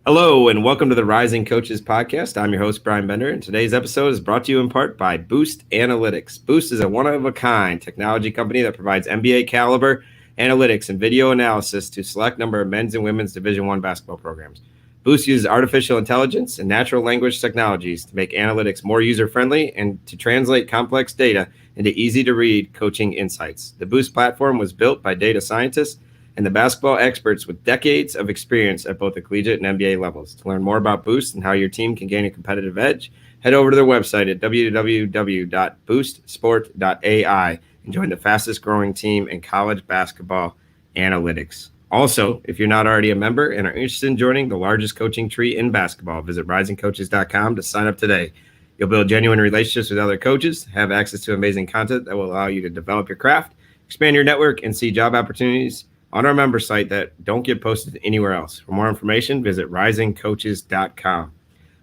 Hello, and welcome to the Rising Coaches Podcast. I'm your host, Brian Bender, and today's episode is brought to you in part by Boost Analytics. Boost is a one-of-a-kind technology company that provides NBA caliber analytics and video analysis to a select number of men's and women's Division I basketball programs. Boost uses artificial intelligence and natural language technologies to make analytics more user-friendly and to translate complex data into easy-to-read coaching insights. The Boost platform was built by data scientists and the basketball experts with decades of experience at both the collegiate and NBA levels. To learn more about Boost and how your team can gain a competitive edge, head over to their website at www.boostsport.ai and join the fastest growing team in college basketball analytics. Also, if you're not already a member and are interested in joining the largest coaching tree in basketball, visit risingcoaches.com to sign up today. You'll build genuine relationships with other coaches, have access to amazing content that will allow you to develop your craft, expand your network, and see job opportunities on our member site that don't get posted anywhere else. For more information, visit risingcoaches.com.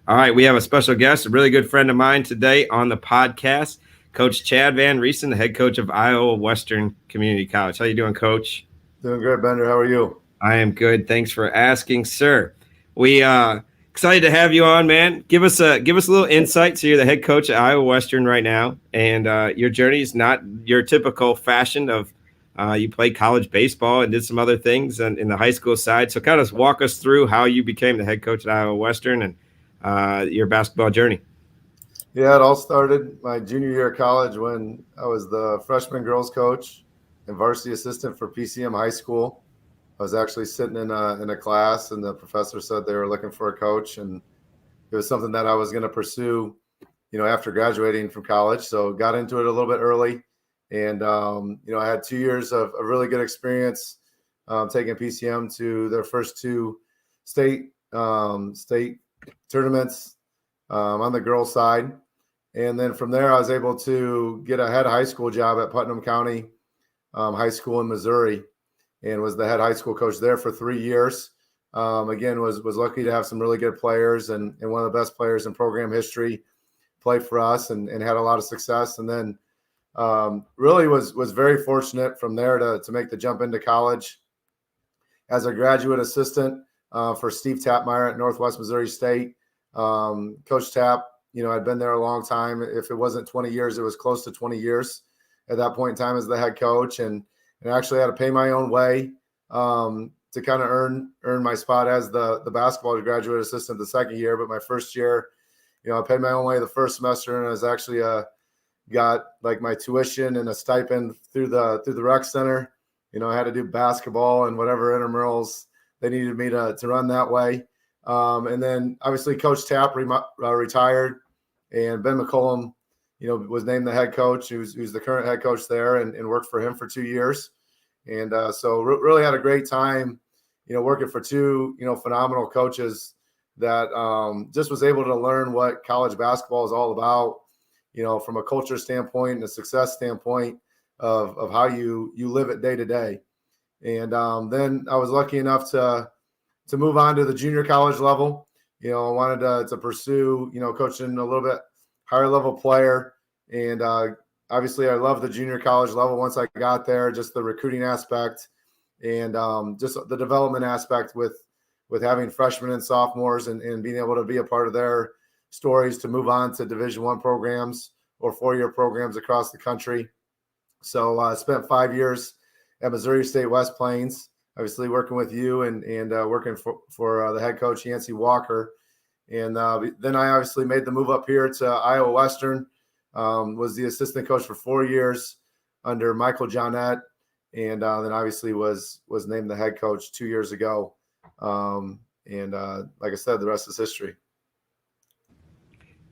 All right, we have a special guest, a really good friend of mine today on the podcast, Coach Chad Van Riessen, the head coach of Iowa Western Community College. How you doing, Coach? Doing great, Bender. How are you? I am good. Thanks for asking, sir. We excited to have you on, man. Give us a little insight. So you're the head coach at Iowa Western right now, and your journey is not your typical fashion of you played college baseball and did some other things in the high school side. So kind of walk us through how you became the head coach at Iowa Western and your basketball journey. Yeah, it all started my junior year of college when I was the freshman girls coach and varsity assistant for PCM High School. I was actually sitting in a class, and the professor said they were looking for a coach, and it was something that I was going to pursue, after graduating from college. So got into it a little bit early. And, I had 2 years of a really good experience taking PCM to their first two state tournaments on the girls' side. And then from there, I was able to get a head high school job at Putnam County High School in Missouri and was the head high school coach there for 3 years. Again, was lucky to have some really good players and one of the best players in program history play for us and had a lot of success. And then really was very fortunate from there to make the jump into college as a graduate assistant for Steve Tapmeyer at Northwest Missouri State. Coach Tap, I'd been there a long time. If it wasn't 20 years, it was close to 20 years at that point in time as the head coach, and actually had to pay my own way to kind of earn my spot as the basketball graduate assistant the second year. But my first year, I paid my own way the first semester, and I was actually got like my tuition and a stipend through the rec center. I had to do basketball and whatever intramurals they needed me to run that way. And then obviously Coach Tapp retired, and Ben McCallum, was named the head coach. Who's the current head coach there, and worked for him for 2 years. And so really had a great time, working for two, phenomenal coaches that just was able to learn what college basketball is all about, from a culture standpoint and a success standpoint of how you live it day to day. And then I was lucky enough to move on to the junior college level. I wanted to pursue, coaching a little bit higher level player. And obviously I love the junior college level once I got there, just the recruiting aspect and just the development aspect with having freshmen and sophomores and being able to be a part of their stories to move on to Division I programs or four-year programs across the country. So I spent 5 years at Missouri State West Plains, obviously working with you and working for the head coach, Yancey Walker. And then I obviously made the move up here to Iowa Western, was the assistant coach for 4 years under Michael Johnette, and then obviously was named the head coach 2 years ago. And like I said, the rest is history.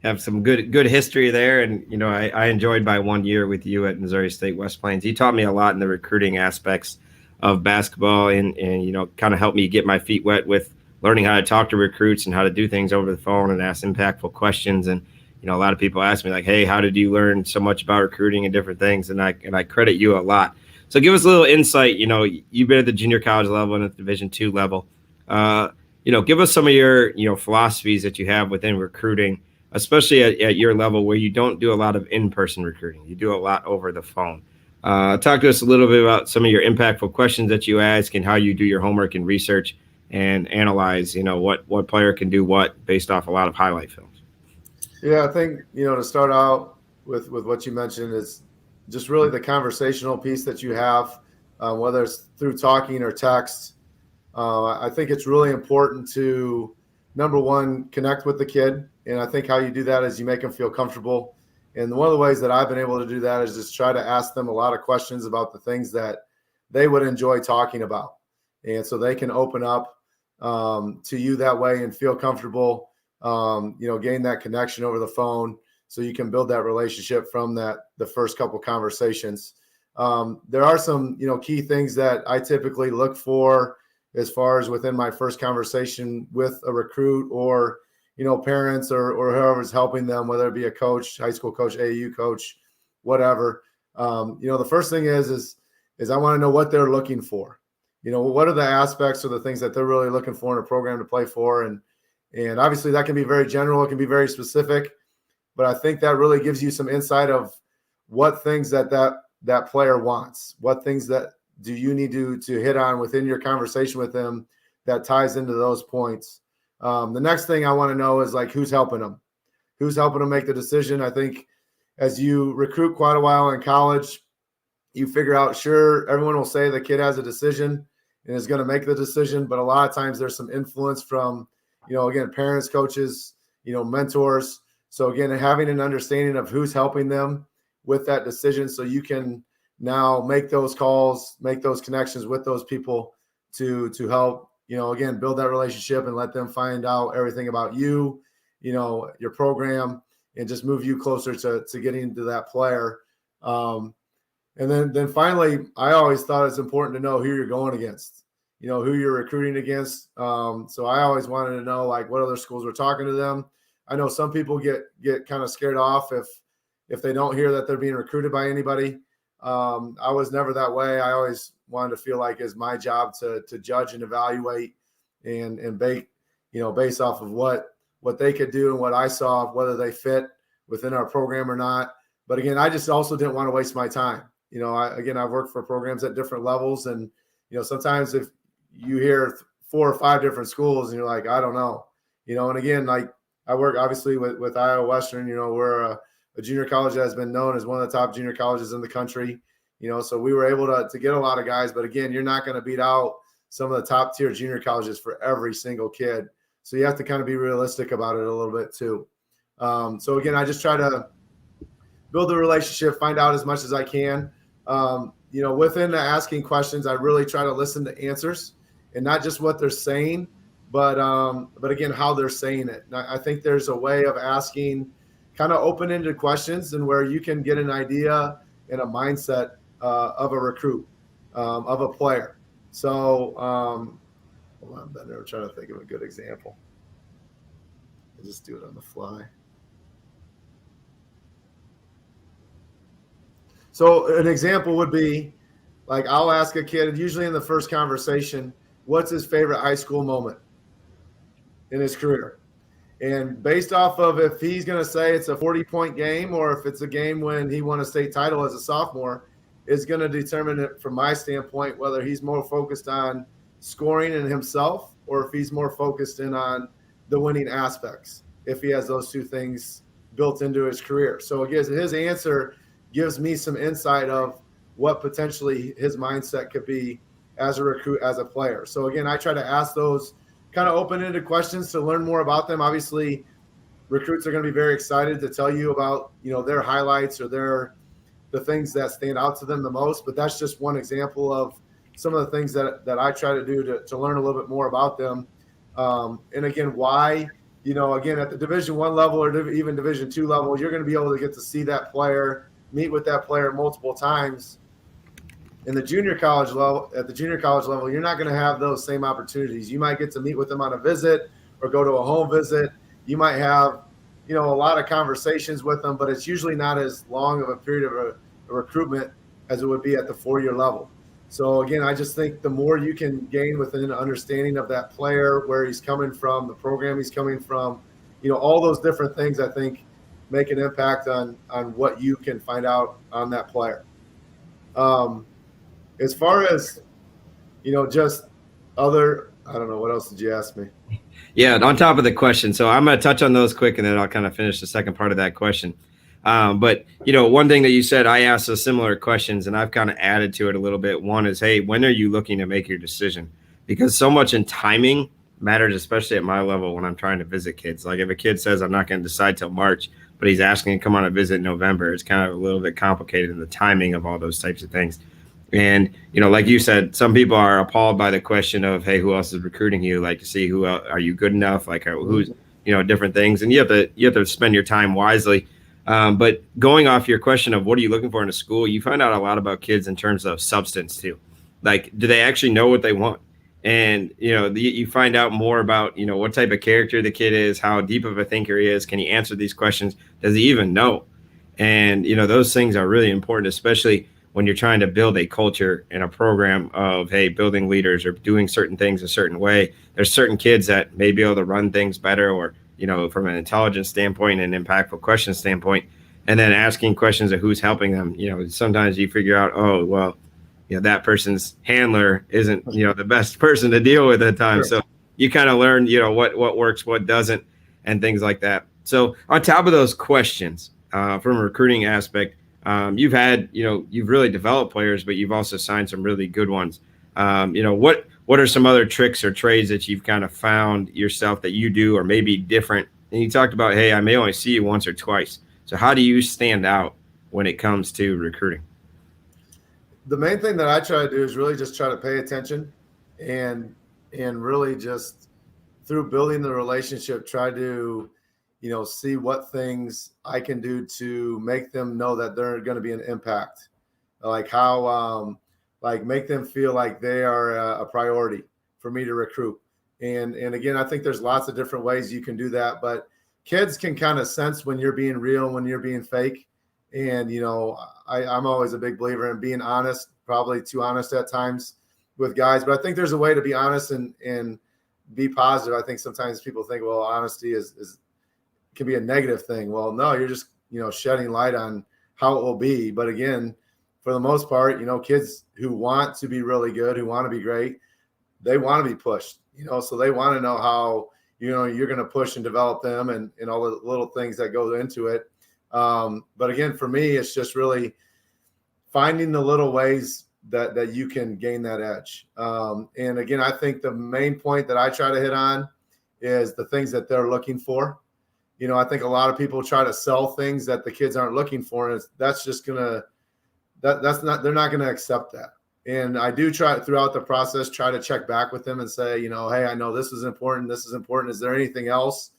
Have some good history there. And, I enjoyed my 1 year with you at Missouri State West Plains. You taught me a lot in the recruiting aspects of basketball and kind of helped me get my feet wet with learning how to talk to recruits and how to do things over the phone and ask impactful questions. And, a lot of people ask me like, hey, how did you learn so much about recruiting and different things? And I credit you a lot. So give us a little insight. You've been at the junior college level and at the Division II level. Give us some of your, philosophies that you have within recruiting, especially at your level where you don't do a lot of in-person recruiting. You do a lot over the phone. Talk to us a little bit about some of your impactful questions that you ask and how you do your homework and research and analyze, what player can do what based off a lot of highlight films? Yeah, I think, to start out with what you mentioned is just really the conversational piece that you have, whether it's through talking or text. I think it's really important to, number one, connect with the kid. And I think how you do that is you make them feel comfortable. And one of the ways that I've been able to do that is just try to ask them a lot of questions about the things that they would enjoy talking about. And so they can open up to you that way and feel comfortable, gain that connection over the phone so you can build that relationship from the first couple conversations. There are some, key things that I typically look for as far as within my first conversation with a recruit or, parents or whoever's helping them, whether it be a coach, high school coach, AAU coach, whatever. The first thing is I want to know what they're looking for. What are the aspects or the things that they're really looking for in a program to play for? And obviously that can be very general. It can be very specific, but I think that really gives you some insight of what things that player wants, what things that do you need to hit on within your conversation with them that ties into those points. The next thing I want to know is like, who's helping them make the decision. I think as you recruit quite a while in college, you figure out, sure, everyone will say the kid has a decision and is going to make the decision. But a lot of times there's some influence from, again, parents, coaches, mentors. So again, having an understanding of who's helping them with that decision so you can now make those calls, make those connections with those people to help, again, build that relationship and let them find out everything about you, your program, and just move you closer to getting to that player. And then finally, I always thought it's important to know who you're going against, who you're recruiting against. So I always wanted to know, like, what other schools were talking to them. I know some people get kind of scared off if they don't hear that they're being recruited by anybody. I was never that way. I always wanted to feel like it's my job to judge and evaluate and based off of what they could do and what I saw, whether they fit within our program or not. But again, I just also didn't want to waste my time. I've worked for programs at different levels, and sometimes if you hear 4 or 5 different schools and you're like, I don't know, and again, like I work obviously with Iowa Western. We're a junior college that has been known as one of the top junior colleges in the country. So we were able to get a lot of guys, but again, you're not going to beat out some of the top tier junior colleges for every single kid. So you have to kind of be realistic about it a little bit too. So again, I just try to build the relationship, find out as much as I can. Within the asking questions, I really try to listen to answers and not just what they're saying, but again, how they're saying it. And I think there's a way of asking kind of open-ended questions and where you can get an idea and a mindset of a recruit, of a player. So hold on, Ben, I'm trying to think of a good example. I'll just do it on the fly. So an example would be, like, I'll ask a kid, usually in the first conversation, what's his favorite high school moment in his career? And based off of if he's going to say it's a 40-point game or if it's a game when he won a state title as a sophomore, is going to determine it from my standpoint whether he's more focused on scoring in himself or if he's more focused in on the winning aspects, if he has those two things built into his career. So again, his answer gives me some insight of what potentially his mindset could be as a recruit, as a player. So again, I try to ask those kind of open-ended questions to learn more about them. Obviously, recruits are going to be very excited to tell you about, their highlights or the things that stand out to them the most. But that's just one example of some of the things that I try to do to learn a little bit more about them. And again, why, again, at the Division I level or even Division II level, you're going to be able to get to see that player, meet with that player multiple times. In the junior college level, you're not going to have those same opportunities. You might get to meet with them on a visit or go to a home visit. You might have, a lot of conversations with them, but it's usually not as long of a period of a recruitment as it would be at the 4-year level. So again, I just think the more you can gain within an understanding of that player, where he's coming from, the program he's coming from, all those different things, I think make an impact on what you can find out on that player. As far as, just other I don't know. What else did you ask me? Yeah, on top of the question. So I'm going to touch on those quick, and then I'll kind of finish the second part of that question. But, one thing that you said, I asked those similar questions, and I've kind of added to it a little bit. One is, hey, when are you looking to make your decision? Because so much in timing matters, especially at my level when I'm trying to visit kids. Like if a kid says, I'm not going to decide till March, but he's asking to come on a visit in November, it's kind of a little bit complicated in the timing of all those types of things. And, like you said, some people are appalled by the question of, hey, who else is recruiting you? Like to see who else, are you good enough? Like who's, different things. And you have to spend your time wisely. But going off your question of what are you looking for in a school, you find out a lot about kids in terms of substance too. Like, do they actually know what they want? And, you find out more about, what type of character the kid is, how deep of a thinker he is. Can he answer these questions? Does he even know? And, those things are really important, especially when you're trying to build a culture and a program of, hey, building leaders or doing certain things a certain way. There's certain kids that may be able to run things better or, from an intelligence standpoint and impactful question standpoint, and then asking questions of who's helping them. Sometimes you figure out, oh, well, that person's handler isn't, the best person to deal with at times. Sure. So you kind of learn, what works, what doesn't, and things like that. So on top of those questions, from a recruiting aspect, you've really developed players, but you've also signed some really good ones. What are some other tricks or trades that you've kind of found yourself that you do or maybe different? And you talked about, hey, I may only see you once or twice. So how do you stand out when it comes to recruiting? The main thing that I try to do is really just try to pay attention and really just through building the relationship, try to, see what things I can do to make them know that they're going to be an impact, like how, make them feel like they are a priority for me to recruit. And again, I think there's lots of different ways you can do that, but kids can kind of sense when you're being real, when you're being fake. And, I'm always a big believer in being honest, probably too honest at times with guys, but I think there's a way to be honest and be positive. I think sometimes people think, well, honesty is can be a negative thing. Well, no, you're just, shedding light on how it will be. But again, for the most part, kids who want to be really good, who want to be great, they want to be pushed, so they want to know how, you're going to push and develop them and all the little things that go into it. But again, for me, it's just really finding the little ways that you can gain that edge. And again, I think the main point that I try to hit on is the things that they're looking for. I think a lot of people try to sell things that the kids aren't looking for, and that's just they're not going to accept that. And I do try throughout the process, try to check back with them and say, hey, I know this is important. This is important. Is there anything else,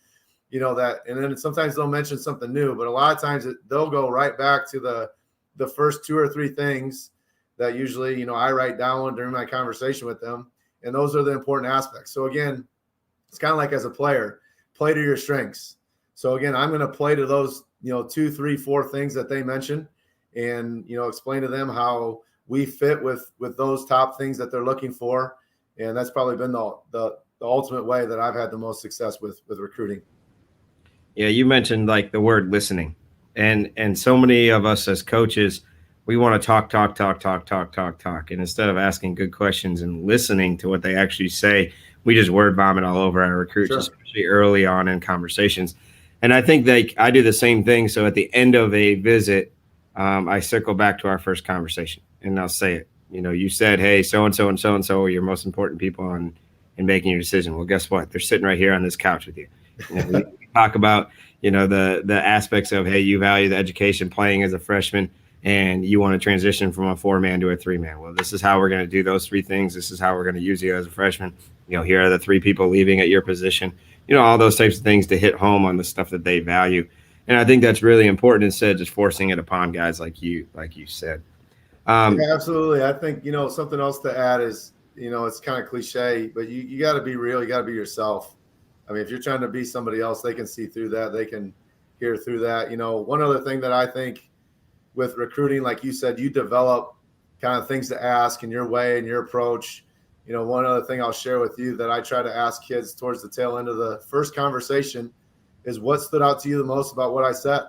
that, and then sometimes they'll mention something new, but a lot of times they'll go right back to the first 2 or 3 things that usually, I write down during my conversation with them. And those are the important aspects. So again, it's kind of like as a player, play to your strengths. So again, I'm going to play to those, 2, 3, 4 things that they mentioned and, explain to them how we fit with those top things that they're looking for. And that's probably been the ultimate way that I've had the most success with recruiting. Yeah. You mentioned like the word listening and so many of us as coaches, we want to talk. And instead of asking good questions and listening to what they actually say, we just word vomit all over our recruits, Sure. Especially early on in conversations. And I think I do the same thing. So at the end of a visit, I circle back to our first conversation and I'll say it. You said, hey, so-and-so and so-and-so are your most important people in making your decision. Well, guess what? They're sitting right here on this couch with you. We talk about, the aspects of, hey, you value the education playing as a freshman and you want to transition from a 4-man to a 3-man. Well, this is how we're going to do those 3 things. This is how we're going to use you as a freshman. Here are the 3 people leaving at your position. All those types of things to hit home on the stuff that they value. And I think that's really important instead of just forcing it upon guys like you said. Yeah, absolutely. I think, something else to add is, it's kind of cliche, but you got to be real. You got to be yourself. I mean, if you're trying to be somebody else, they can see through that. They can hear through that. One other thing that I think with recruiting, like you said, you develop kind of things to ask in your way and your approach. One other thing I'll share with you that I try to ask kids towards the tail end of the first conversation is what stood out to you the most about what I said.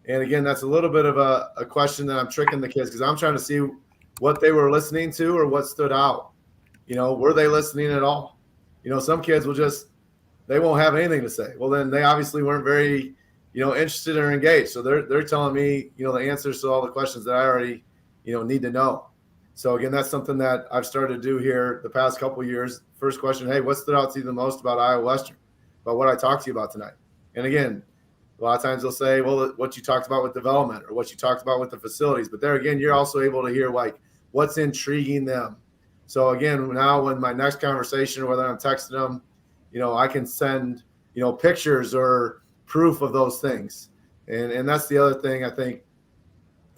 And again, that's a little bit of a question that I'm tricking the kids because I'm trying to see what they were listening to or what stood out. Were they listening at all? Some kids they won't have anything to say. Well, then they obviously weren't very, interested or engaged. So they're telling me, the answers to all the questions that I already, need to know. So again, that's something that I've started to do here the past couple of years. First question, hey, what stood out to you the most about Iowa Western, about what I talked to you about tonight? And again, a lot of times they'll say, well, what you talked about with development or what you talked about with the facilities. But there again, you're also able to hear like what's intriguing them. So again, now when my next conversation, whether I'm texting them, I can send, pictures or proof of those things. And that's the other thing I think,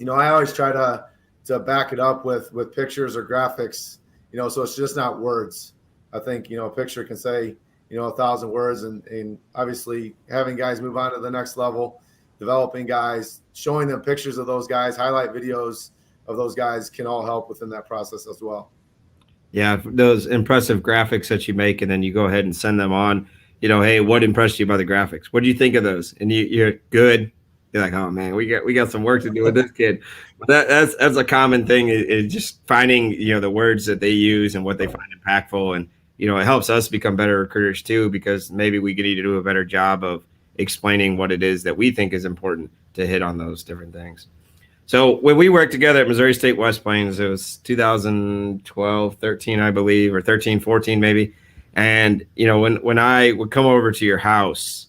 I always try to back it up with pictures or graphics, so it's just not words. I think, a picture can say, 1,000 words, and obviously having guys move on to the next level, developing guys, showing them pictures of those guys, highlight videos of those guys can all help within that process as well. Yeah, those impressive graphics that you make, and then you go ahead and send them on. Hey, what impressed you by the graphics? What do you think of those? And you're good. You're like, oh man, we got some work to do with this kid. But that's a common thing. Is just finding the words that they use and what they find impactful, and it helps us become better recruiters too, because maybe we could either do a better job of explaining what it is that we think is important to hit on those different things. So when we worked together at Missouri State West Plains, it was 2012, 13, I believe, or 13, 14 maybe. And, when I would come over to your house,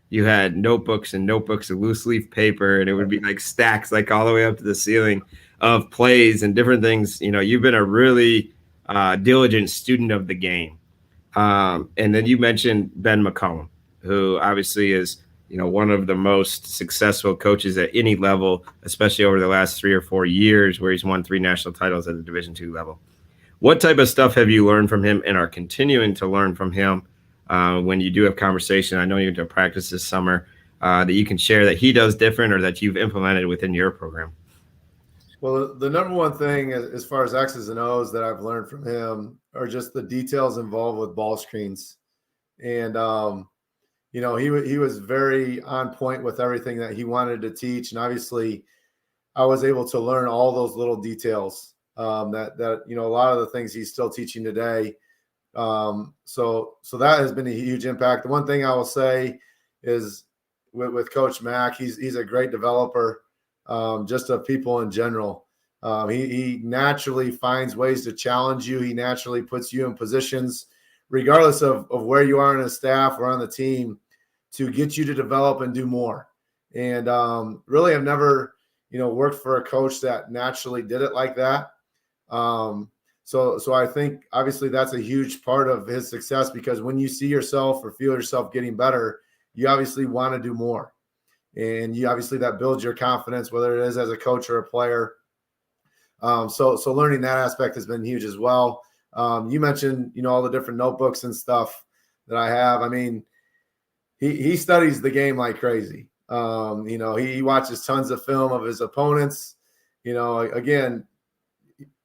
you had notebooks and notebooks of loose leaf paper, and it would be like stacks, like all the way up to the ceiling of plays and different things. You've been a really diligent student of the game. And then you mentioned Ben McCallum, who obviously is one of the most successful coaches at any level, especially over the last 3 or 4 years, where he's won 3 national titles at the Division II level. What type of stuff have you learned from him and are continuing to learn from him when you do have conversation? I know you're going to practice this summer that you can share that he does different or that you've implemented within your program. Well, the number one thing as far as X's and O's that I've learned from him are just the details involved with ball screens. And, he was very on point with everything that he wanted to teach. And obviously I was able to learn all those little details that a lot of the things he's still teaching today. So that has been a huge impact. The one thing I will say is with Coach Mack, he's a great developer, just of people in general. He naturally finds ways to challenge you. He naturally puts you in positions, regardless of where you are in the staff or on the team, to get you to develop and do more. And really, I've never, worked for a coach that naturally did it like that. So I think obviously that's a huge part of his success, because when you see yourself or feel yourself getting better, you obviously want to do more. And you obviously that builds your confidence, whether it is as a coach or a player. So learning that aspect has been huge as well. You mentioned, all the different notebooks and stuff that I have. I mean, he studies the game like crazy. He watches tons of film of his opponents. Again,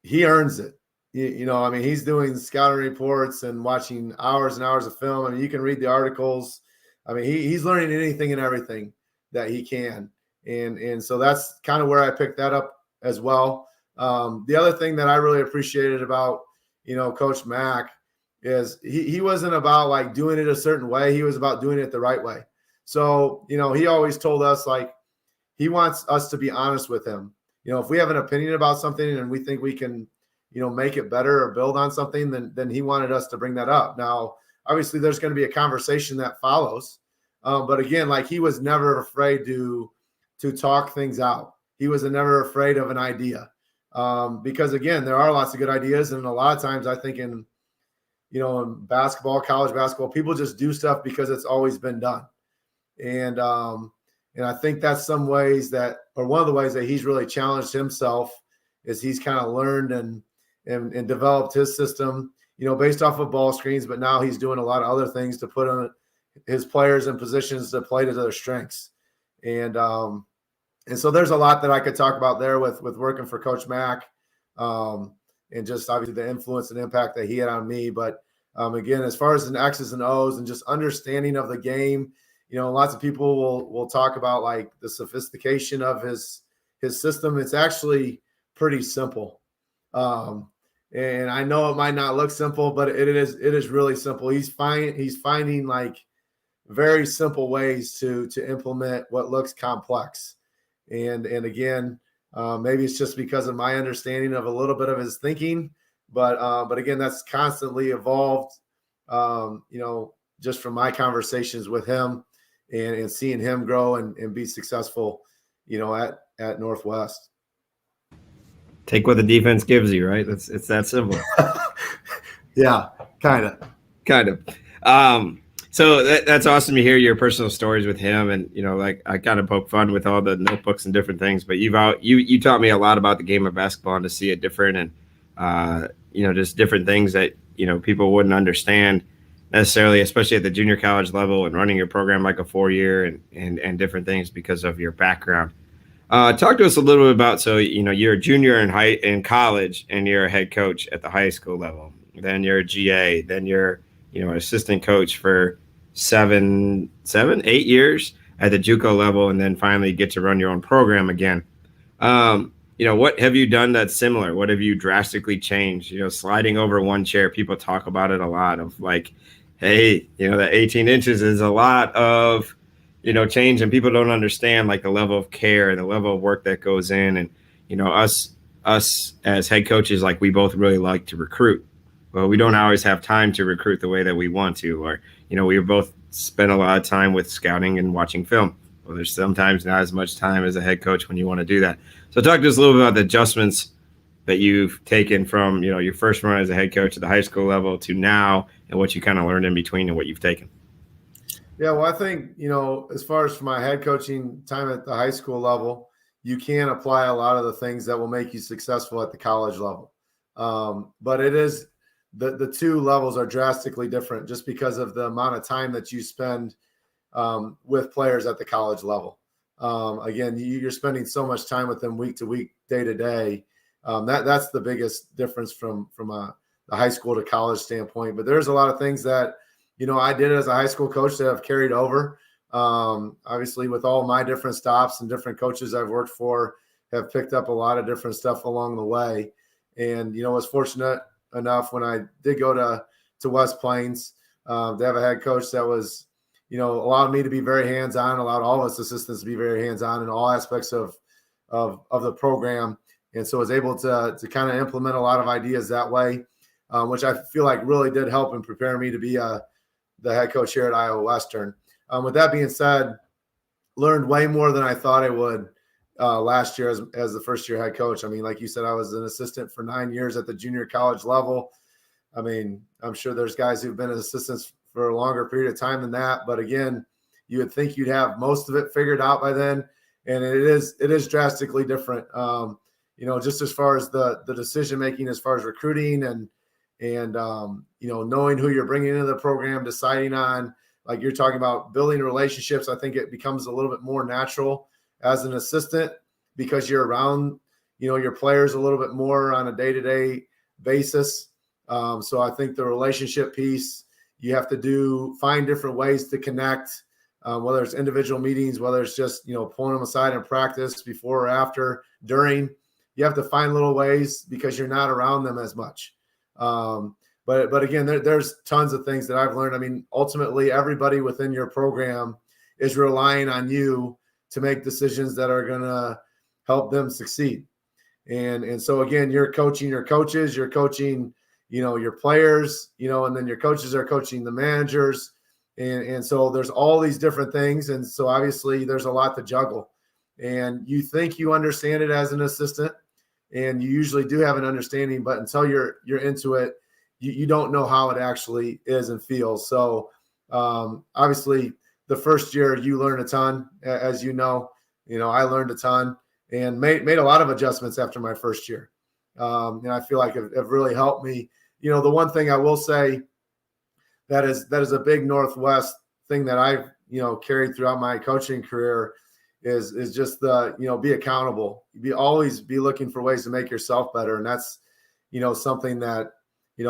he earns it. He's doing scouting reports and watching hours and hours of film. I mean, you can read the articles. I mean, he's learning anything and everything that he can. And so that's kind of where I picked that up as well. The other thing that I really appreciated about, Coach Mack is he wasn't about like doing it a certain way. He was about doing it the right way. So, he always told us like he wants us to be honest with him. If we have an opinion about something and we think we can, make it better or build on something, then he wanted us to bring that up. Now, obviously there's going to be a conversation that follows. But again, like he was never afraid to talk things out. He was never afraid of an idea. Because again, there are lots of good ideas. And a lot of times I think in basketball, college basketball, people just do stuff because it's always been done. And I think that's some ways that, or one of the ways that he's really challenged himself is he's kind of learned and developed his system, based off of ball screens, but now he's doing a lot of other things to put on his players in positions to play to their strengths. And so there's a lot that I could talk about there with working for Coach Mack, and just obviously the influence and impact that he had on me. But again, as far as an X's and O's and just understanding of the game, lots of people will talk about like the sophistication of his system. It's actually pretty simple. And I know it might not look simple, but it is really simple. He's finding like very simple ways to implement what looks complex. And again, maybe it's just because of my understanding of a little bit of his thinking, but again, that's constantly evolved. Just from my conversations with him and seeing him grow and be successful, at Northwest. Take what the defense gives you, right? It's that simple. Yeah, kind of. So that's awesome to hear your personal stories with him, and like I kind of poke fun with all the notebooks and different things. But you taught me a lot about the game of basketball and to see it different, and just different things that people wouldn't understand necessarily, especially at the junior college level and running your program like a 4-year and different things because of your background. Talk to us a little bit about, so you're a junior in college and you're a head coach at the high school level. Then you're a GA. Then you're assistant coach for 8 years at the JUCO level, and then finally get to run your own program again. What have you done that's similar? What have you drastically changed? Sliding over one chair, people talk about it a lot of like, hey, that 18 inches is a lot of change, and people don't understand like the level of care and the level of work that goes in. And us as head coaches, like we both really like to recruit, but we don't always have time to recruit the way that we want to, or we both spend a lot of time with scouting and watching film. Well, there's sometimes not as much time as a head coach when you want to do that. So talk to us a little bit about the adjustments that you've taken from your first run as a head coach at the high school level to now, and what you kind of learned in between and what you've taken. Yeah, well, I think, as far as for my head coaching time at the high school level, you can apply a lot of the things that will make you successful at the college level. But it is the two levels are drastically different just because of the amount of time that you spend with players at the college level. Again, you're spending so much time with them week to week, day to day. That's the biggest difference from the high school to college standpoint. But there's a lot of things that I did as a high school coach that have carried over. Obviously, with all my different stops and different coaches I've worked for, have picked up a lot of different stuff along the way. And, was fortunate enough when I did go to West Plains to have a head coach that was, allowed me to be very hands-on, allowed all of us assistants to be very hands-on in all aspects of the program. And so I was able to kind of implement a lot of ideas that way, which I feel like really did help in preparing me to be the head coach here at Iowa Western. With that being said, learned way more than I thought I would last year as the first year head coach. I mean, like you said, I was an assistant for 9 years at the junior college level. I mean, I'm sure there's guys who've been assistants for a longer period of time than that. But again, you would think you'd have most of it figured out by then. And it is drastically different. Just as far as the decision-making, as far as recruiting and knowing who you're bringing into the program, deciding on, like you're talking about, building relationships. I think it becomes a little bit more natural as an assistant because you're around, your players a little bit more on a day-to-day basis. So I think the relationship piece, you have to find different ways to connect, whether it's individual meetings, whether it's just, pulling them aside in practice before or after, during. You have to find little ways because you're not around them as much. But again, there's tons of things that I've learned. I mean, ultimately, everybody within your program is relying on you to make decisions that are going to help them succeed. And so, again, you're coaching your coaches, you're coaching, your players, and then your coaches are coaching the managers. And so there's all these different things. And so obviously there's a lot to juggle. And you think you understand it as an assistant, and you usually do have an understanding, but until you're into it, you don't know how it actually is and feels. So obviously the first year you learn a ton, as I learned a ton and made a lot of adjustments after my first year. And I feel like have really helped me. The one thing I will say that is a big Northwest thing that I've, carried throughout my coaching career is just be accountable. Always be looking for ways to make yourself better. And that's, something that,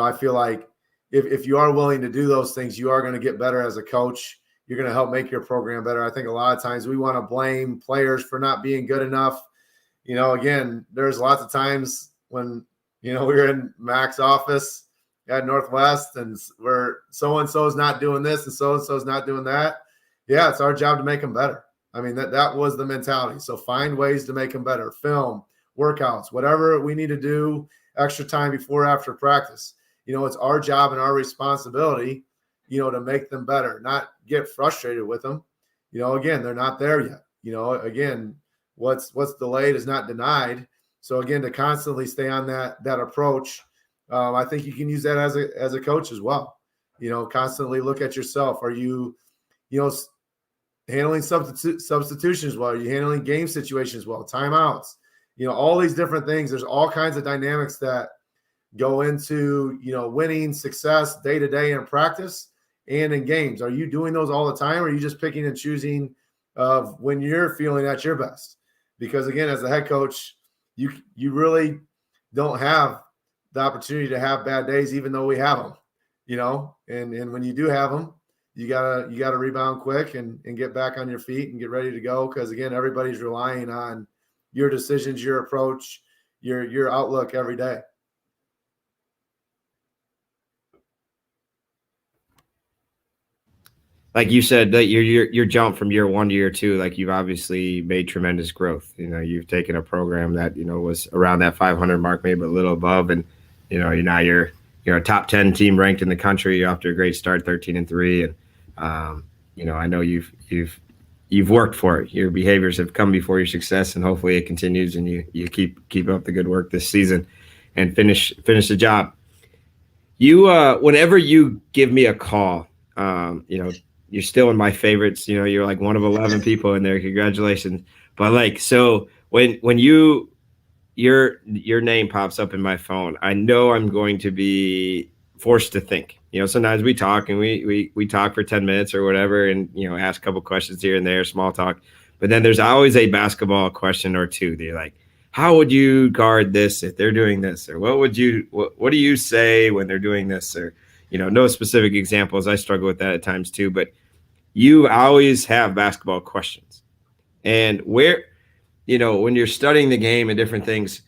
I feel like if you are willing to do those things, you are going to get better as a coach. You're going to help make your program better. I think a lot of times we want to blame players for not being good enough. Again, there's lots of times when, we were in Mac's office at Northwest, and where so-and-so is not doing this and so-and-so is not doing that. Yeah, it's our job to make them better. I mean, that was the mentality. So find ways to make them better. Film, workouts, whatever we need to do, extra time before, after practice. It's our job and our responsibility, to make them better, not get frustrated with them. Again, they're not there yet. Again, what's delayed is not denied. So again, to constantly stay on that approach, I think you can use that as a coach as well. Constantly look at yourself. Are you, handling substitutions well? Are you handling game situations well? Timeouts, all these different things. There's all kinds of dynamics that go into, winning, success day to day in practice and in games. Are you doing those all the time? Or are you just picking and choosing of when you're feeling at your best? Because again, as a head coach, you really don't have the opportunity to have bad days, even though we have them, and when you do have them, you gotta rebound quick and get back on your feet and get ready to go. Because again, everybody's relying on your decisions, your approach, your outlook every day. Like you said, that your jump from year 1 to year 2, like you've obviously made tremendous growth. You've taken a program that was around that 500 mark, maybe a little above, and now you're a top 10 team ranked in the country. You're off to a great start, 13-3, and I know you've worked for it. Your behaviors have come before your success, and hopefully it continues, and you keep up the good work this season and finish the job. You whenever you give me a call, you're still in my favorites. You're like one of 11 people in there. Congratulations. But so when your name pops up in my phone, I know I'm going to be forced to think. Sometimes we talk and we talk for 10 minutes or whatever, and ask a couple questions here and there, small talk. But then there's always a basketball question or two. They're like, how would you guard this if they're doing this? Or what do you say when they're doing this? Or no specific examples. I struggle with that at times too, but you always have basketball questions. And when you're studying the game and different things,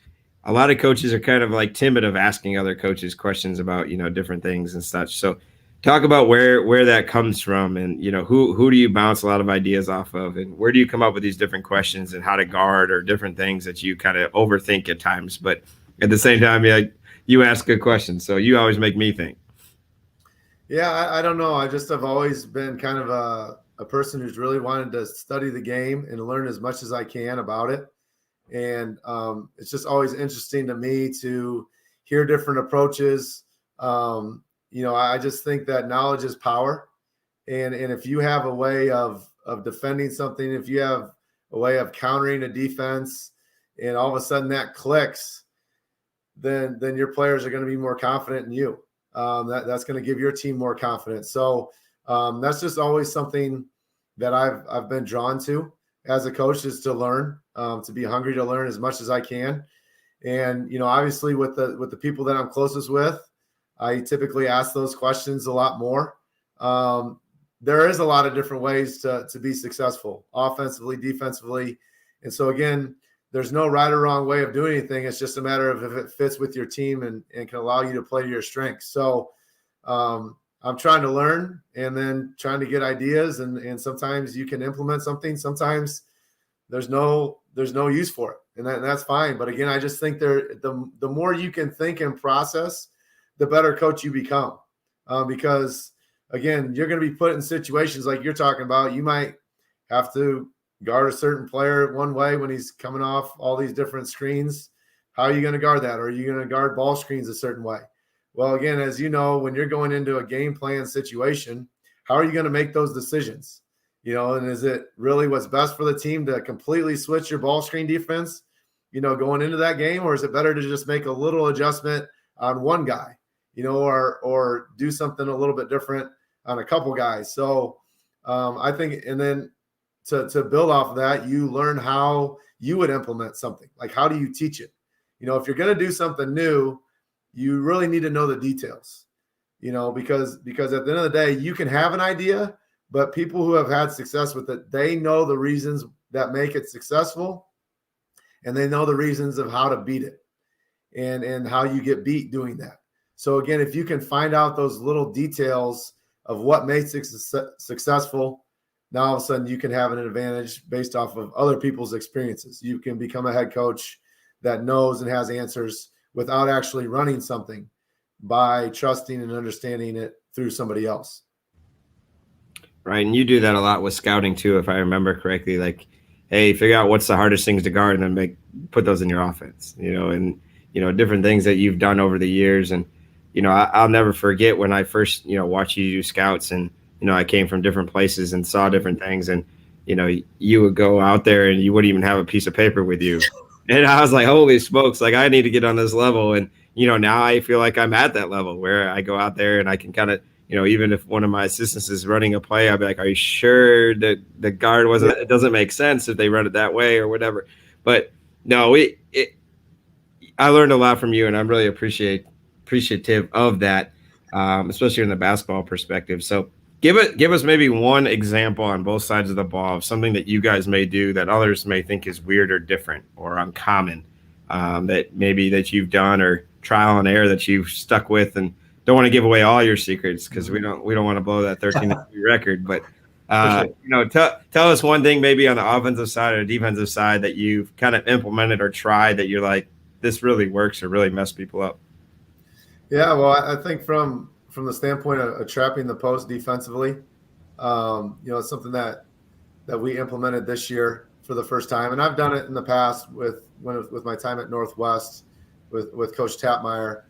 a lot of coaches are kind of like timid of asking other coaches questions about, different things and such. So talk about where that comes from, and, who do you bounce a lot of ideas off of, and where do you come up with these different questions and how to guard or different things that you kind of overthink at times, but at the same time, you ask good questions. So you always make me think. Yeah, I don't know. I just have always been kind of a person who's really wanted to study the game and learn as much as I can about it. And it's just always interesting to me to hear different approaches. I just think that knowledge is power. And if you have a way of defending something, if you have a way of countering a defense, and all of a sudden that clicks, then your players are going to be more confident in you. That's going to give your team more confidence. So that's just always something that I've been drawn to as a coach, is to learn, to be hungry to learn as much as I can. And, obviously with the people that I'm closest with, I typically ask those questions a lot more. There is a lot of different ways to be successful, offensively, defensively. And so again, there's no right or wrong way of doing anything. It's just a matter of if it fits with your team and can allow you to play to your strengths. So I'm trying to learn and then trying to get ideas. And sometimes you can implement something. Sometimes there's no use for it. And that's fine. But again, I just think the more you can think and process, the better coach you become. Because again, you're going to be put in situations like you're talking about. You might have to guard a certain player one way when he's coming off all these different screens. How are you going to guard that? Or are you going to guard ball screens a certain way? Well, again, as you know, when you're going into a game plan situation, how are you going to make those decisions? And is it really what's best for the team to completely switch your ball screen defense, going into that game? Or is it better to just make a little adjustment on one guy, or do something a little bit different on a couple guys? So I think, and then to build off of that, you learn how you would implement something. Like, how do you teach it? If you're going to do something new, you really need to know the details, because at the end of the day, you can have an idea, but people who have had success with it, they know the reasons that make it successful, and they know the reasons of how to beat it. and how you get beat doing that. So again, if you can find out those little details of what makes it successful, now all of a sudden you can have an advantage based off of other people's experiences. You can become a head coach that knows and has answers without actually running something, by trusting and understanding it through somebody else. Right. And you do that a lot with scouting too, if I remember correctly. Like, hey, figure out what's the hardest things to guard and then put those in your offense, and different things that you've done over the years. And, I'll never forget when I first, watched you do scouts, and, I came from different places and saw different things, and, you would go out there and you wouldn't even have a piece of paper with you. And I was like, holy smokes, like I need to get on this level. And, now I feel like I'm at that level where I go out there and I can kind of, even if one of my assistants is running a play, I'll be like, are you sure that the guard wasn't, it doesn't make sense if they run it that way or whatever. But no, I learned a lot from you, and I'm really appreciative of that, especially in the basketball perspective. So give us maybe one example on both sides of the ball of something that you guys may do that others may think is weird or different or uncommon, that you've done, or trial and error that you've stuck with. And don't want to give away all your secrets, because we don't want to blow that 13-3 record. But tell us one thing maybe on the offensive side or defensive side that you've kind of implemented or tried that you're like, this really works or really messed people up. Yeah, well, I think from the standpoint of trapping the post defensively, it's something that we implemented this year for the first time, and I've done it in the past with my time at Northwest with Coach Tapmeyer.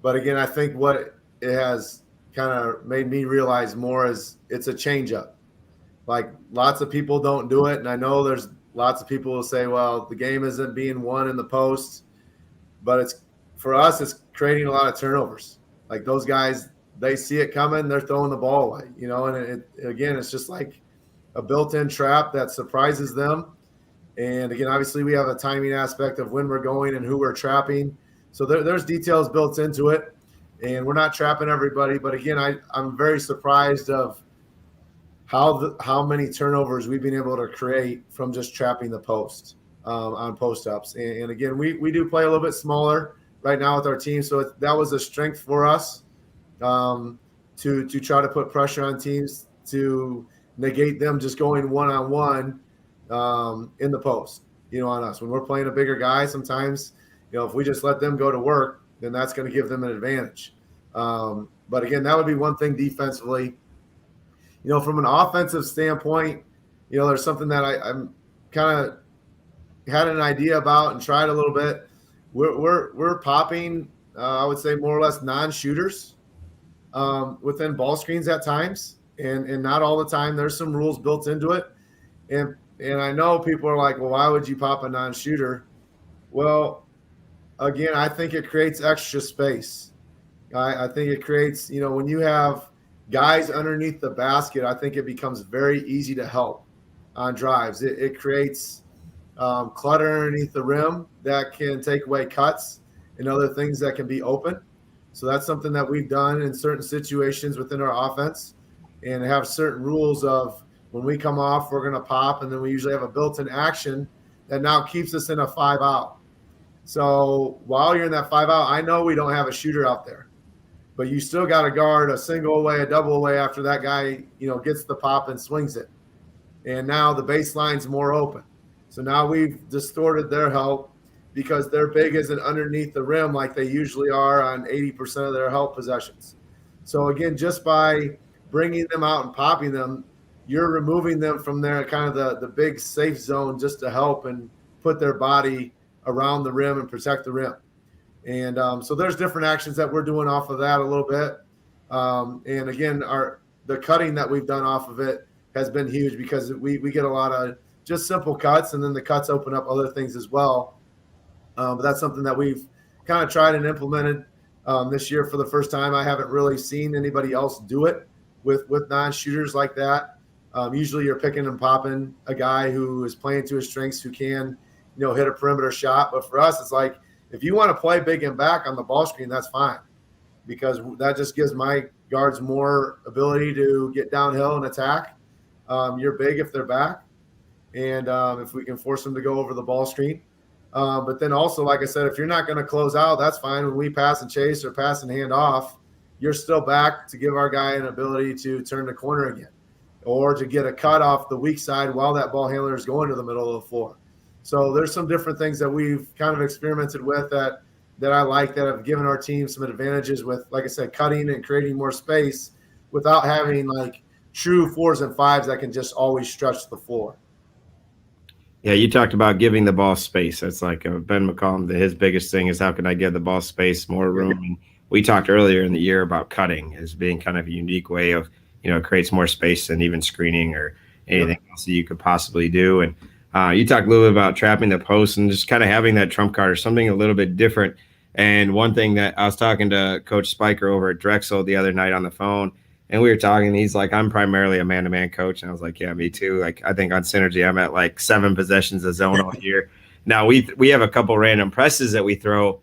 But again, I think what it has kind of made me realize more is it's a change up. Like, lots of people don't do it, and I know there's lots of people who say, well, the game isn't being won in the post, but for us, it's creating a lot of turnovers. Like, those guys, they see it coming, they're throwing the ball away, and it's just like a built-in trap that surprises them. And again, obviously we have a timing aspect of when we're going and who we're trapping. So there's details built into it, and we're not trapping everybody. But again, I'm very surprised of how many turnovers we've been able to create from just trapping the post on post-ups. And again, we do play a little bit smaller right now with our team. So that was a strength for us to try to put pressure on teams to negate them just going one-on-one in the post, on us. When we're playing a bigger guy, sometimes, if we just let them go to work, then that's going to give them an advantage. But again, that would be one thing defensively. From an offensive standpoint, there's something that I'm kind of had an idea about and tried a little bit. We're popping, I would say, more or less non-shooters within ball screens at times, and not all the time. There's some rules built into it, and I know people are like, well, why would you pop a non-shooter? Well, again, I think it creates extra space. I think it creates, when you have guys underneath the basket, I think it becomes very easy to help on drives. It creates clutter underneath the rim that can take away cuts and other things that can be open. So that's something that we've done in certain situations within our offense, and have certain rules of when we come off, we're going to pop, and then we usually have a built-in action that now keeps us in a 5-out. So while you're in that 5-out, I know we don't have a shooter out there, but you still got to guard a single away, a double away after that guy, gets the pop and swings it. And now the baseline's more open. So now we've distorted their help because their big isn't underneath the rim like they usually are on 80% of their help possessions. So again, just by bringing them out and popping them, you're removing them from their kind of the big safe zone just to help and put their body around the rim and protect the rim. And so there's different actions that we're doing off of that a little bit. And again, the cutting that we've done off of it has been huge because we get a lot of just simple cuts, and then the cuts open up other things as well. But that's something that we've kind of tried and implemented this year for the first time. I haven't really seen anybody else do it with non-shooters like that. Usually you're picking and popping a guy who is playing to his strengths, who can, hit a perimeter shot. But for us, it's like, if you want to play big and back on the ball screen, that's fine, because that just gives my guards more ability to get downhill and attack. You're big if they're back, and if we can force them to go over the ball screen. But then also, like I said, if you're not going to close out, that's fine. When we pass and chase or pass and hand off, you're still back to give our guy an ability to turn the corner again or to get a cut off the weak side while that ball handler is going to the middle of the floor. So there's some different things that we've kind of experimented with that I like, that have given our team some advantages with, like I said, cutting and creating more space without having like true 4s and 5s that can just always stretch the floor. Yeah, you talked about giving the ball space. That's like Ben McCallum. His biggest thing is how can I give the ball space, more room. And we talked earlier in the year about cutting as being kind of a unique way of, creates more space than even screening or anything else that you could possibly do. And you talked a little bit about trapping the post and just kind of having that trump card or something a little bit different. And one thing that I was talking to Coach Spiker over at Drexel the other night on the phone, and we were talking, he's like, I'm primarily a man-to-man coach. And I was like, yeah, me too. Like, I think on Synergy, I'm at like 7 possessions of zone all year. Now, we have a couple random presses that we throw,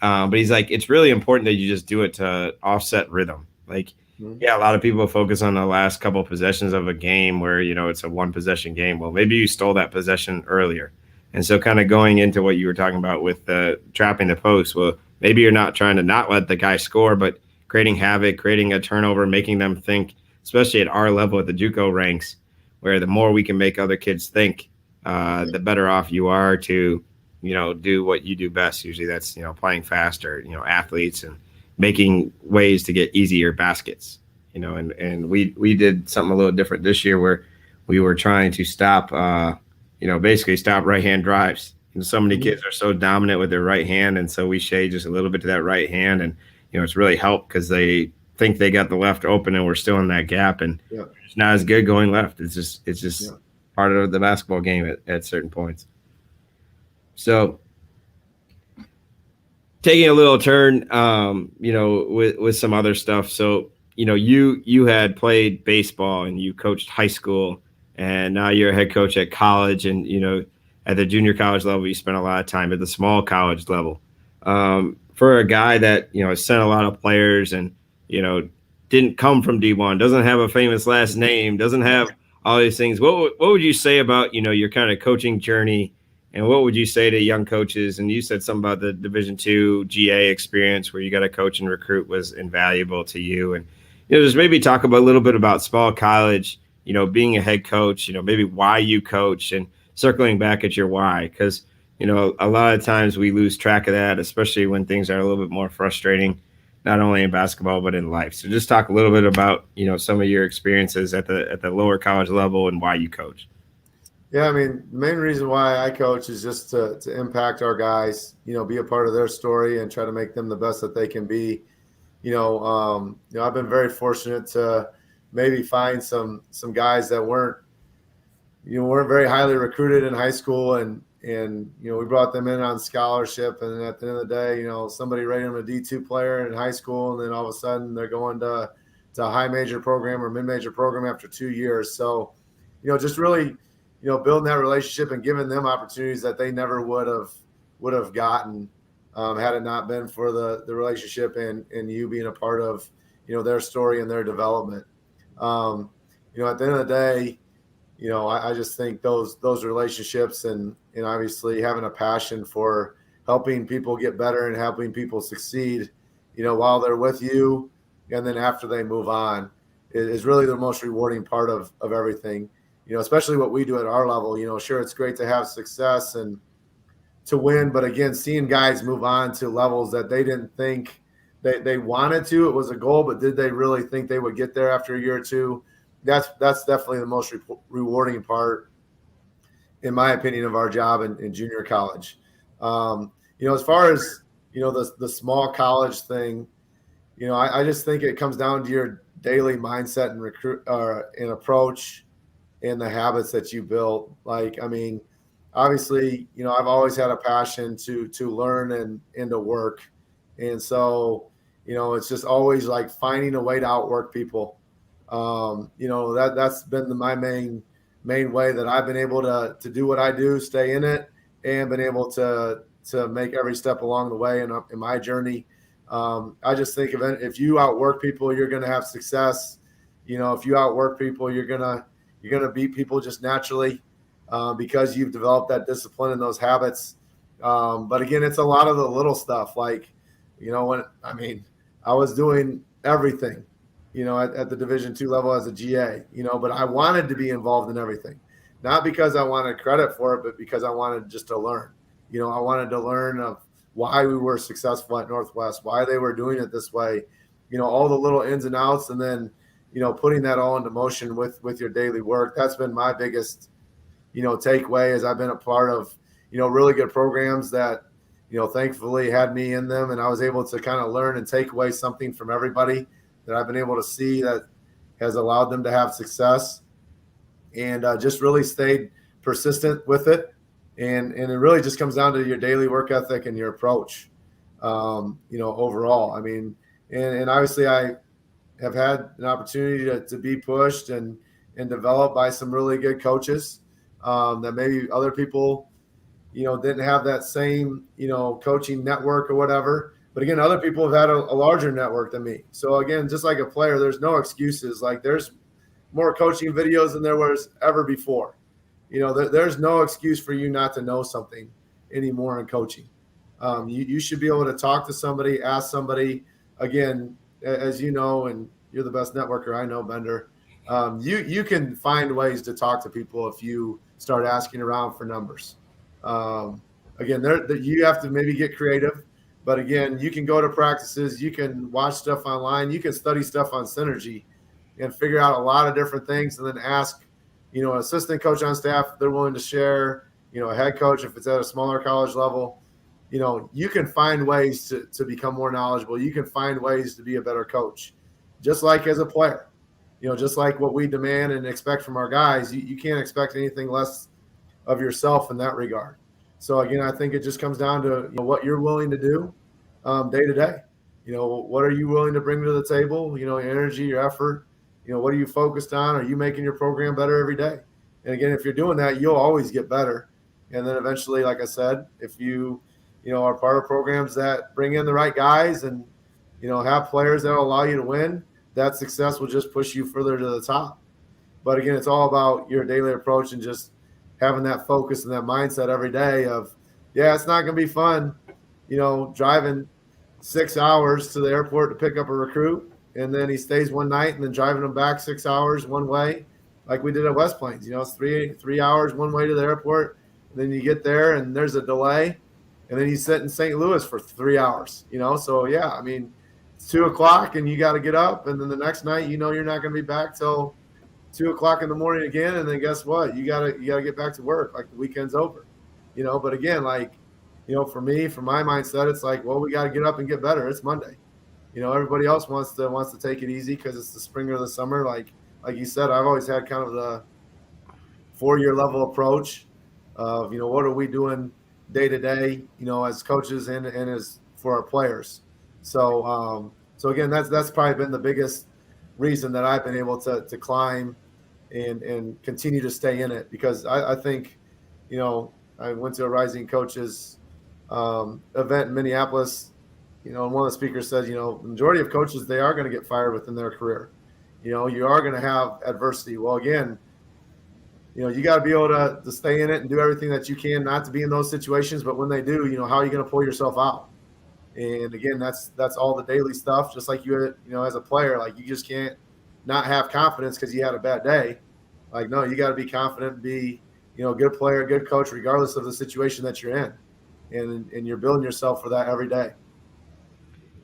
but he's like, it's really important that you just do it to offset rhythm. Like, yeah, a lot of people focus on the last couple possessions of a game where, it's a 1-possession game. Well, maybe you stole that possession earlier. And so kind of going into what you were talking about with trapping the post, well, maybe you're not trying to not let the guy score, but creating havoc, creating a turnover, making them think, especially at our level at the JUCO ranks, where the more we can make other kids think, the better off you are to, do what you do best. Usually that's, playing faster, athletes and making ways to get easier baskets, and we did something a little different this year where we were trying to stop, basically stop right-hand drives. So many kids are so dominant with their right hand, and so we shade just a little bit to that right hand, and it's really helped because they think they got the left open and we're still in that gap, and it's not as good going left. It's just part of the basketball game at certain points. So taking a little turn, with some other stuff. So, you had played baseball and you coached high school, and now you're a head coach at college, and, at the junior college level, you spent a lot of time at the small college level. For a guy that, has sent a lot of players and, didn't come from D1, doesn't have a famous last name, doesn't have all these things. What would you say about, your kind of coaching journey, and what would you say to young coaches? And you said something about the Division II GA experience where you got to coach and recruit was invaluable to you. And, just maybe talk a little bit about small college, being a head coach, maybe why you coach, and circling back at your why, because a lot of times we lose track of that, especially when things are a little bit more frustrating, not only in basketball but in life. So just talk a little bit about some of your experiences at the lower college level and why you coach. Yeah, I mean, the main reason why I coach is just to impact our guys, be a part of their story and try to make them the best that they can be. I've been very fortunate to maybe find some guys that weren't very highly recruited in high school, and we brought them in on scholarship, and at the end of the day, somebody rated them a D2 player in high school, and then all of a sudden they're going to a high major program or mid-major program after 2 years. So, just really, building that relationship and giving them opportunities that they never would have gotten had it not been for the relationship and you being a part of, their story and their development. At the end of the day, I just think those relationships and obviously having a passion for helping people get better and helping people succeed, while they're with you and then after they move on is really the most rewarding part of everything, especially what we do at our level. Sure, it's great to have success and to win, but again, seeing guys move on to levels that they didn't think they wanted to, it was a goal, but did they really think they would get there after a year or two? That's definitely the most rewarding part, in my opinion, of our job in junior college. As far as, the small college thing, I just think it comes down to your daily mindset and and approach and the habits that you built. Like, I mean, obviously, I've always had a passion to learn and to work. And so, it's just always like finding a way to outwork people. That's been my main way that I've been able to do what I do, stay in it, and been able to make every step along the way in my journey. I just think if you outwork people, you're going to have success. If you outwork people, you're going to beat people just naturally, because you've developed that discipline and those habits. But again, it's a lot of the little stuff. Like, I was doing everything, at the Division II level as a GA, but I wanted to be involved in everything, not because I wanted credit for it, but because I wanted just to learn. I wanted to learn of why we were successful at Northwest, why they were doing it this way, all the little ins and outs, and then, putting that all into motion with your daily work. That's been my biggest, takeaway, as I've been a part of, really good programs that, thankfully had me in them, and I was able to kind of learn and take away something from everybody that I've been able to see that has allowed them to have success, and just really stayed persistent with it. And it really just comes down to your daily work ethic and your approach, overall. I mean, and obviously I have had an opportunity to be pushed and developed by some really good coaches that maybe other people, didn't have that same, coaching network or whatever. But again, other people have had a larger network than me. So again, just like a player, there's no excuses. Like, there's more coaching videos than there was ever before. There's no excuse for you not to know something anymore in coaching. You should be able to talk to somebody, ask somebody. Again, as you know, and you're the best networker I know, Bender, you can find ways to talk to people if you start asking around for numbers. Again, you have to maybe get creative, but again, you can go to practices, you can watch stuff online, you can study stuff on Synergy and figure out a lot of different things, and then ask, an assistant coach on staff if they're willing to share, a head coach if it's at a smaller college level. You can find ways to become more knowledgeable. You can find ways to be a better coach, just like as a player. Just like what we demand and expect from our guys, you can't expect anything less of yourself in that regard. So again, I think it just comes down to what you're willing to do day to day. What are you willing to bring to the table? Your energy, your effort. What are you focused on? Are you making your program better every day? And again, if you're doing that, you'll always get better. And then eventually, like I said, if you are part of programs that bring in the right guys and have players that will allow you to win, that success will just push you further to the top. But again, it's all about your daily approach and just having that focus and that mindset every day of, yeah, it's not going to be fun, driving 6 hours to the airport to pick up a recruit, and then he stays one night and then driving him back 6 hours one way, like we did at West Plains. It's 3 hours one way to the airport. And then you get there and there's a delay, and then you sit in St. Louis for 3 hours. So yeah, I mean, it's 2:00 and you got to get up, and then the next night, you're not going to be back till 2:00 in the morning again, and then guess what? You gotta get back to work. Like, the weekend's over, But again, like, for me, for my mindset, it's like, well, we got to get up and get better. It's Monday. Everybody else wants to take it easy because it's the spring or the summer. Like you said, I've always had kind of the 4-year level approach of, what are we doing day to day, as coaches and as for our players. So again, that's probably been the biggest reason that I've been able to climb and continue to stay in it, because I think, I went to a Rising Coaches event in Minneapolis, and one of the speakers said, the majority of coaches, they are going to get fired within their career. You are going to have adversity. Well, again, you got to be able to stay in it and do everything that you can not to be in those situations. But when they do, how are you going to pull yourself out? And again, that's all the daily stuff. Just like you as a player, like, you just can't not have confidence because you had a bad day. Like, no, you got to be confident and be, a good player, a good coach, regardless of the situation that you're in. And you're building yourself for that every day.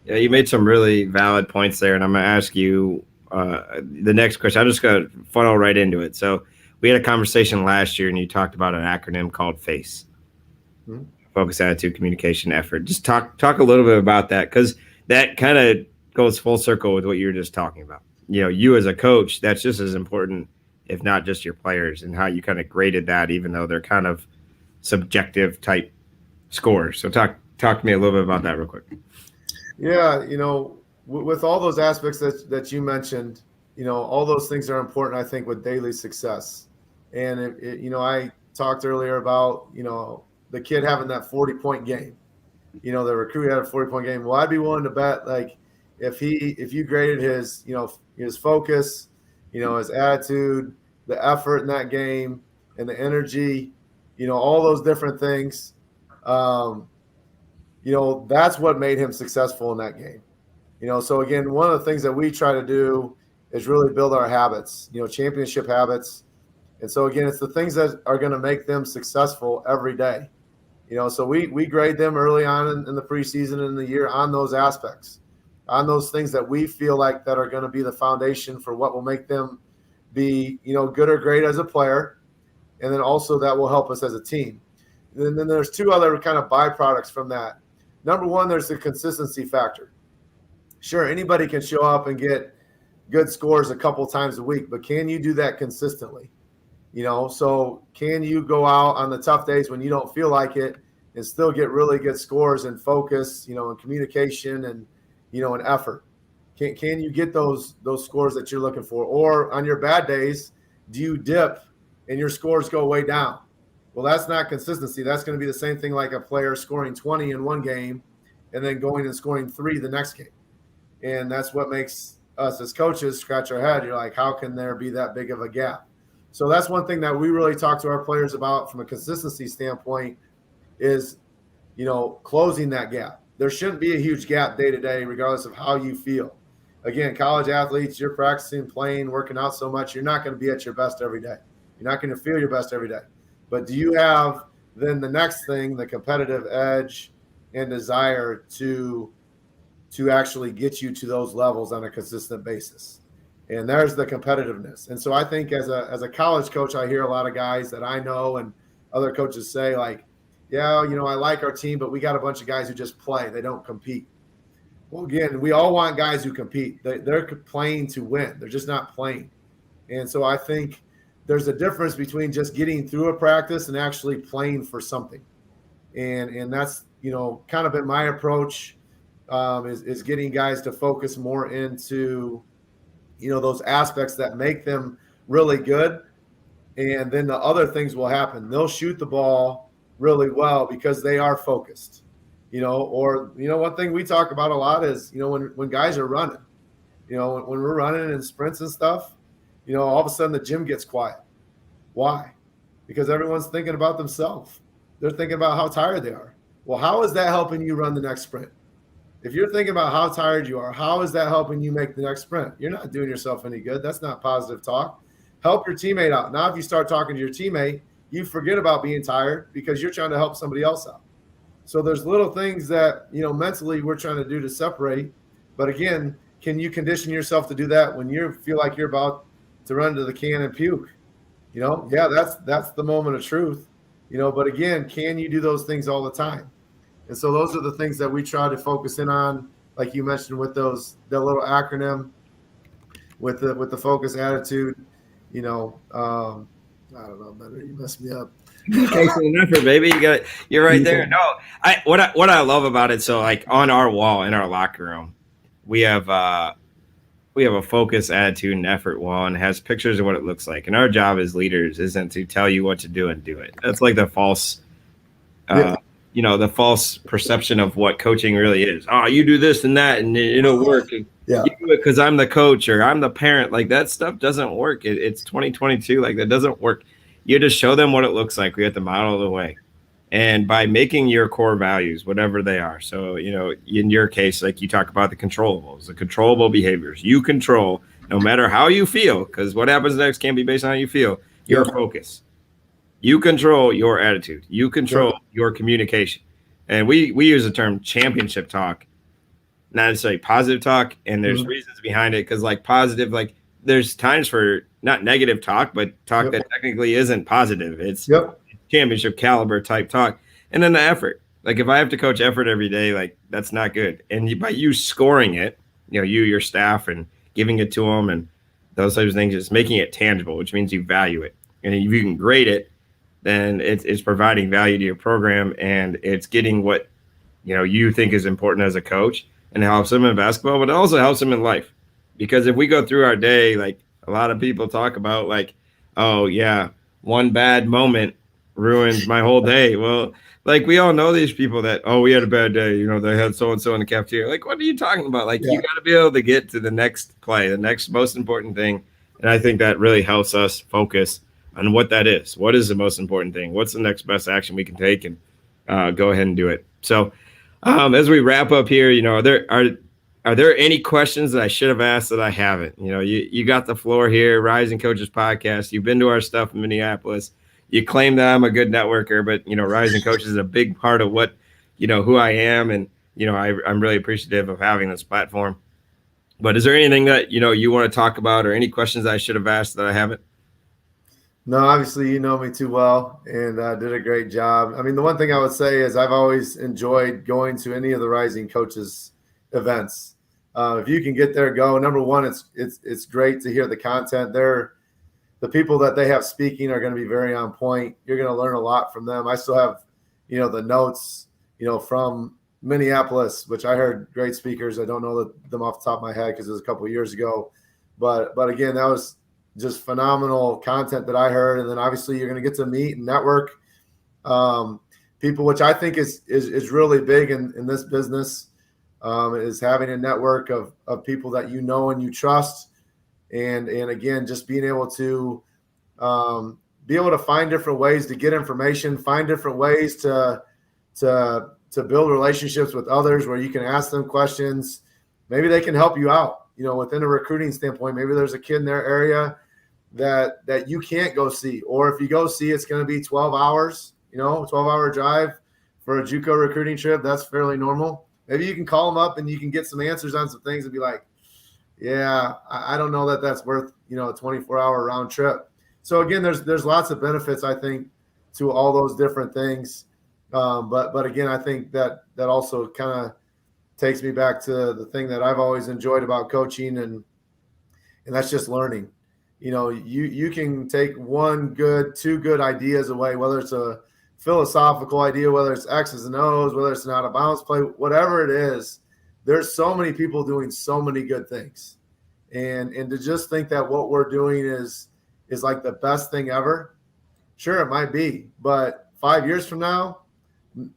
Yeah, you made some really valid points there, and I'm going to ask you the next question. I'm just going to funnel right into it. So we had a conversation last year, and you talked about an acronym called FACE. Mm-hmm. Focus, attitude, communication, effort. Just talk a little bit about that, because that kind of goes full circle with what you were just talking about. You as a coach, that's just as important, if not just your players, and how you kind of graded that, even though they're kind of subjective type scores. So talk to me a little bit about that real quick. Yeah, with all those aspects that you mentioned, all those things are important, I think, with daily success. And, I talked earlier about, the kid having that 40-point game. The recruit had a 40-point game. Well, I'd be willing to bet, like, if you graded his, his focus, his attitude, the effort in that game, and the energy, all those different things, That's what made him successful in that game. So again, one of the things that we try to do is really build our habits, championship habits. And so again, it's the things that are going to make them successful every day. So we grade them early on in the preseason and in the year on those aspects, on those things that we feel like that are going to be the foundation for what will make them be, good or great as a player. And then also that will help us as a team. And then there's two other kind of byproducts from that. Number one, there's the consistency factor. Sure, anybody can show up and get good scores a couple times a week, but can you do that consistently? So can you go out on the tough days when you don't feel like it and still get really good scores and focus, and communication and, and effort? Can you get those scores that you're looking for? Or on your bad days, do you dip and your scores go way down? Well, that's not consistency. That's going to be the same thing like a player scoring 20 in one game and then going and scoring 3 the next game. And that's what makes us as coaches scratch our head. You're like, how can there be that big of a gap? So that's one thing that we really talk to our players about from a consistency standpoint is, closing that gap. There shouldn't be a huge gap day to day, regardless of how you feel. Again, college athletes, you're practicing, playing, working out so much, you're not going to be at your best every day. You're not going to feel your best every day. But do you have then the next thing, the competitive edge and desire to actually get you to those levels on a consistent basis? And there's the competitiveness. And so I think as a college coach, I hear a lot of guys that I know and other coaches say like, yeah, I like our team, but we got a bunch of guys who just play. They don't compete. Well, again, we all want guys who compete. They're playing to win. They're just not playing. And so I think there's a difference between just getting through a practice and actually playing for something. And that's, kind of been my approach is getting guys to focus more into, those aspects that make them really good. And then the other things will happen. They'll shoot the ball really well because they are focused, one thing we talk about a lot is, when guys are running, when we're running in sprints and stuff, all of a sudden the gym gets quiet. Why? Because everyone's thinking about themselves. They're thinking about how tired they are. Well, how is that helping you run the next sprint? If you're thinking about how tired you are, how is that helping you make the next sprint? You're not doing yourself any good. That's not positive talk. Help your teammate out. Now, if you start talking to your teammate, you forget about being tired because you're trying to help somebody else out. So there's little things that, mentally we're trying to do to separate. But again, can you condition yourself to do that when you feel like you're about to run to the can and puke? Yeah, that's the moment of truth. But again, can you do those things all the time? And so those are the things that we try to focus in on, like you mentioned with the little acronym, with the focus attitude. I don't know, better you messed me up. Thanks for the effort, baby. You're right there. No, what I love about it. So like on our wall in our locker room, we have a focus, attitude, and effort wall, and it has pictures of what it looks like. And our job as leaders isn't to tell you what to do and do it. That's like the false, the false perception of what coaching really is. Oh, you do this and that, and it'll work. Yeah. You do it because I'm the coach or I'm the parent. Like that stuff doesn't work. It's 2022. Like that doesn't work. You just show them what it looks like. We have to model the way. And by making your core values, whatever they are. So, in your case, like you talk about the controllables, the controllable behaviors you control no matter how you feel, because what happens next can't be based on how you feel. Your focus. You control your attitude. You control your communication. And we use the term championship talk, not necessarily positive talk. And there's reasons behind it because like positive, like there's times for not negative talk, but talk that technically isn't positive. It's championship caliber type talk. And then the effort. Like if I have to coach effort every day, like that's not good. And by you scoring it, your staff and giving it to them and those types of things, just making it tangible, which means you value it. And if you can grade it, then it's providing value to your program and it's getting what, you think is important as a coach and it helps them in basketball, but it also helps them in life. Because if we go through our day, like a lot of people talk about like, oh yeah, one bad moment ruins my whole day. Well, like we all know these people that, oh, we had a bad day. They had so-and-so in the cafeteria. Like, what are you talking about? Like, you got to be able to get to the next play, the next most important thing. And I think that really helps us focus on what that is. What is the most important thing? What's the next best action we can take? And go ahead and do it. So as we wrap up here, are there any questions that I should have asked that I haven't? You got the floor here, Rising Coaches Podcast. You've been to our stuff in Minneapolis. You claim that I'm a good networker, but Rising Coaches is a big part of what who I am, and I'm really appreciative of having this platform. But is there anything that you want to talk about, or any questions I should have asked that I haven't? No, obviously you know me too well, and did a great job. I mean, the one thing I would say is I've always enjoyed going to any of the Rising Coaches events. If you can get there, go. Number one, it's great to hear the content. The people that they have speaking are going to be very on point. You're going to learn a lot from them. I still have, the notes, from Minneapolis, which I heard great speakers. I don't know them off the top of my head because it was a couple of years ago, but again, that was just phenomenal content that I heard. And then obviously you're going to get to meet and network people, which I think is really big in this business. Is having a network of people that you know and you trust, and again, just being able to find different ways to get information, find different ways to build relationships with others where you can ask them questions. Maybe they can help you out, within a recruiting standpoint. Maybe there's a kid in their area that you can't go see, or if you go see, it's going to be 12 hours, 12-hour drive for a JUCO recruiting trip. That's fairly normal. Maybe you can call them up and you can get some answers on some things and be like, yeah, I don't know that that's worth, a 24-hour round trip. So again, there's lots of benefits, I think, to all those different things. But again, I think that also kind of takes me back to the thing that I've always enjoyed about coaching, and that's just learning. You can take two good ideas away, whether it's a philosophical idea, whether it's X's and O's, whether it's an out of bounds play, whatever it is. There's so many people doing so many good things, and to just think that what we're doing is like the best thing ever. Sure, it might be, but 5 years from now,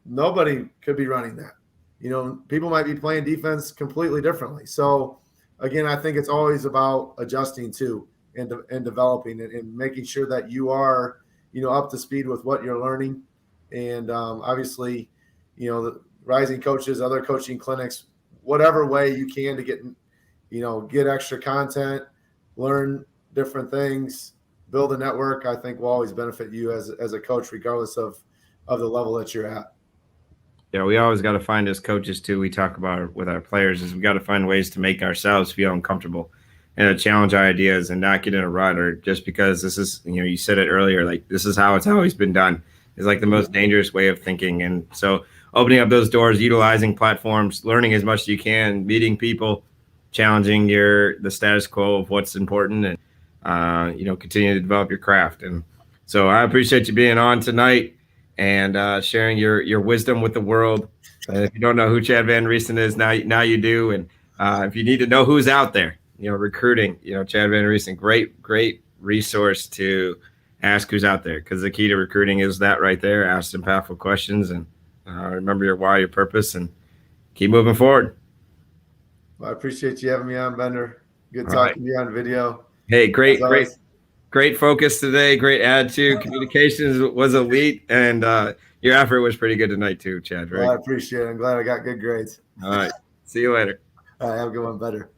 nobody could be running that. People might be playing defense completely differently. So again, I think it's always about adjusting too, and developing and making sure that you are up to speed with what you're learning. And obviously, the Rising Coaches, other coaching clinics, whatever way you can to get extra content, learn different things, build a network, I think will always benefit you as a coach, regardless of the level that you're at. Yeah, we always got to find as coaches too. We talk about with our players is we got to find ways to make ourselves feel uncomfortable and to challenge our ideas and not get in a rut, or just because this is, you said it earlier, like this is how it's always been done, is like the most dangerous way of thinking. And so opening up those doors, utilizing platforms, learning as much as you can, meeting people, challenging the status quo of what's important, and continue to develop your craft. And so I appreciate you being on tonight and sharing your wisdom with the world. And if you don't know who Chad Van Riessen is, now you do. And if you need to know who's out there, recruiting, Chad Van Riessen, great resource to ask who's out there, because the key to recruiting is that right there. Ask impactful questions, and remember your why, your purpose, and keep moving forward. Well, I appreciate you having me on, Bender. Good talking to you on video. Hey, great focus today. Great attitude. Communications was elite, and your effort was pretty good tonight too, Chad. Right? Well, I appreciate it. I'm glad I got good grades. All right. See you later. All right. Have a good one, Bender.